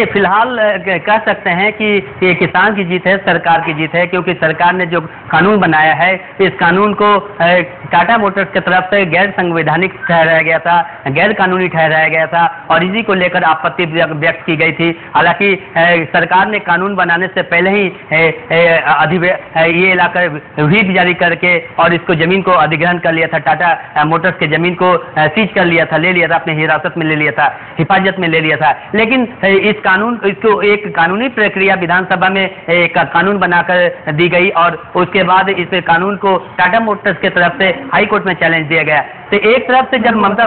देखिए, फिलहाल कह सकते हैं कि ये किसान की जीत है, सरकार की जीत है, क्योंकि सरकार ने जो कानून बनाया है, इस कानून को टाटा मोटर्स की तरफ से गैर संवैधानिक ठहराया गया था, गैर कानूनी ठहराया गया था और इसी को लेकर आपत्ति व्यक्त की गई थी। हालांकि सरकार ने कानून बनाने से पहले ही ये लाकर व्हीप जारी करके और इसको जमीन को अधिग्रहण कर लिया था, टाटा मोटर्स के जमीन को सीज कर लिया था, ले लिया था, अपने हिरासत में ले लिया था, हिफाजत में ले लिया था। लेकिन इसको एक कानूनी प्रक्रिया विधानसभा में एक कानून बनाकर दी गई और उसके बाद इस कानून को टाटा मोटर्स के तरफ से हाई कोर्ट में चैलेंज दिया गया। तो एक तरफ से जब ममता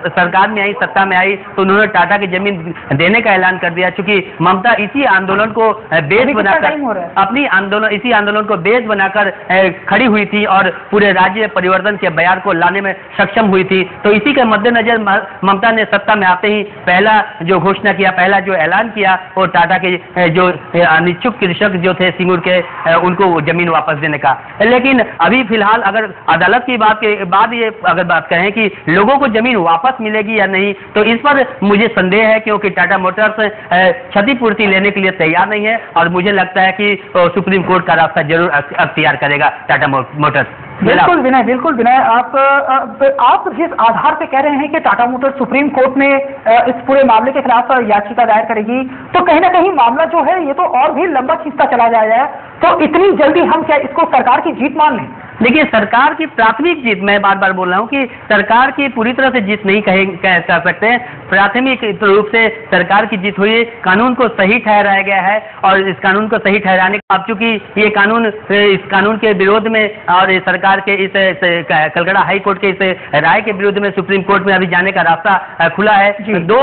सरकार में आई, सत्ता में आई, तो उन्होंने टाटा की जमीन देने का ऐलान कर दिया। चूंकि ममता इसी आंदोलन को बेस बनाकर इसी आंदोलन को बेस बनाकर खड़ी हुई थी और पूरे राज्य में परिवर्तन के बयार को लाने में सक्षम हुई थी। तो इसी के मद्देनजर ममता ने सत्ता में आते ही पहला जो घोषणा किया, पहला जो ऐलान किया, वो टाटा के जो अनिच्छुक कृषक जो थे सिंगूर के, उनको जमीन वापस देने का। लेकिन अभी फिलहाल अगर अदालत की बात के बाद ये अगर बात कहें कि लोगों को जमीन वापस मिलेगी या नहीं, तो इस पर मुझे संदेह है, क्योंकि टाटा मोटर्स क्षतिपूर्ति लेने के लिए तैयार नहीं है और मुझे लगता है कि सुप्रीम कोर्ट का रास्ता जरूर अख्तियार करेगा टाटा मोटर्स। बिल्कुल विनय, आप जिस आधार पे कह रहे हैं कि टाटा मोटर्स सुप्रीम कोर्ट में इस पूरे मामले के खिलाफ याचिका दायर करेगी, तो कहीं ना कहीं मामला जो है ये तो और भी लंबा खींचता चला जाएगा। तो इतनी जल्दी हम क्या इसको सरकार की जीत मान लें? देखिए, सरकार की प्राथमिक जीत, मैं बार बार बोल रहा हूँ कि सरकार की पूरी तरह से जीत नहीं कह सकते हैं, प्राथमिक रूप से सरकार की जीत हुई। कानून को सही ठहराया गया है और इस कानून को सही ठहराने का, अब चूंकि ये कानून इस कानून के विरोध में और सरकार के इस कलकत्ता हाई कोर्ट के इस राय के विरुद्ध में सुप्रीम कोर्ट में अभी जाने का रास्ता खुला है। 2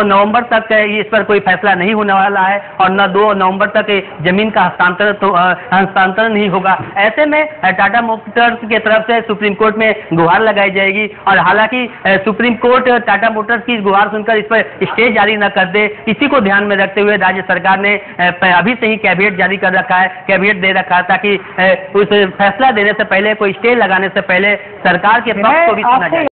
नवंबर तक इस पर कोई फैसला नहीं होने वाला है और न 2 नवंबर तक जमीन का हस्तांतरण नहीं होगा। ऐसे में टाटा मोटर्स के तरफ से सुप्रीम कोर्ट में गुहार लगाई जाएगी और हालांकि सुप्रीम कोर्ट टाटा मोटर्स की गुहार सुनकर इस पर स्टे जारी न कर दे, इसी को ध्यान में रखते हुए राज्य सरकार ने अभी से ही कैबिनेट जारी कर रखा है, कैबिनेट दे रखा है, ताकि उस फैसला देने से पहले, कोई स्टे लगाने से पहले सरकार के पक्ष को भी सुना जाए।